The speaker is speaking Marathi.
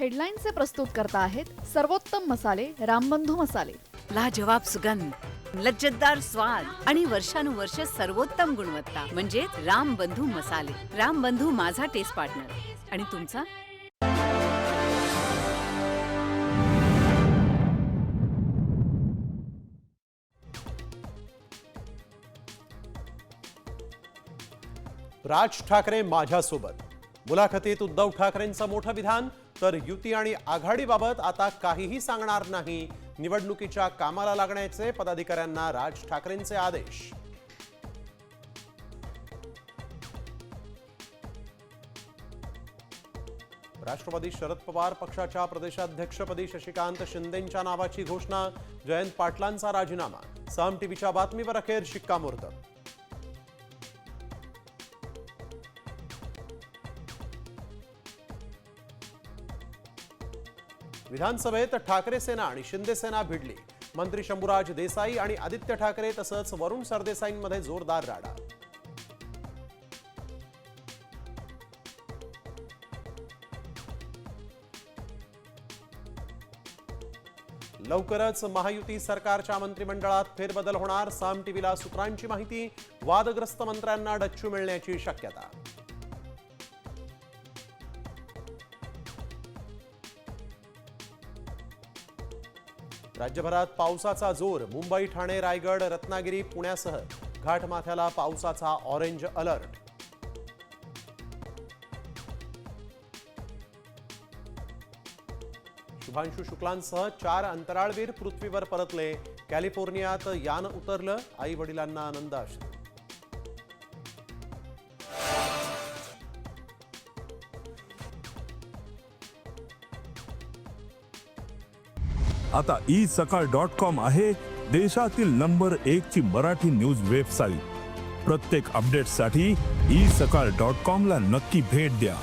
हेडलाईनचे प्रस्तुतकर्ता आहेत सर्वोत्तम मसाले रामबंधू मसाले. लाजवाब सुगंध, लज्जतदार स्वाद आणि वर्षानुवर्ष सर्वोत्तम गुणवत्ता म्हणजे रामबंधू मसाले. रामबंधू माझा टेस्ट पार्टनर आणि तुमचा. राज ठाकरे माझ्यासोबत. मुलाखतीत उद्धव ठाकरेंचं मोठं विधान. तर युती आणि आघाडीबाबत आता काहीही सांगणार नाही. निवडणुकीच्या कामाला लागण्याचे पदाधिकाऱ्यांना राज ठाकरेंचे आदेश. राष्ट्रवादी शरद पवार पक्षाच्या प्रदेशाध्यक्षपदी शशिकांत शिंदेंच्या नावाची घोषणा. जयंत पाटलांचा राजीनामा. साम टीव्हीच्या बातमीवर अखेर शिक्कामोर्तब. विधानसभेत ठाकरे सेना आणि शिंदे सेना भिडली. मंत्री शंभूराज देसाई आणि आदित्य ठाकरे तसंच वरुण सरदेसाईंमध्ये जोरदार राडा. लवकरच महायुती सरकारच्या मंत्रिमंडळात फेरबदल होणार. साम टीव्हीला सूत्रांची माहिती. वादग्रस्त मंत्र्यांना डच्चू मिळण्याची शक्यता. राज्यभरात पावसाचा जोर. मुंबई, ठाणे, रायगड, रत्नागिरी, पुण्यासह घाटमाथ्याला पावसाचा ऑरेंज अलर्ट. शुभांशु शुक्लांसह 4 अंतराळवीर पृथ्वीवर परतले. कॅलिफोर्नियात यान उतरलं. आई वडिलांना आनंद अश्रू. आता isakal.com आहे देशातील नंबर 1 ची मराठी न्यूज वेबसाईट. प्रत्येक अपडेटसाठी isakal.com ला नक्की भेट द्या.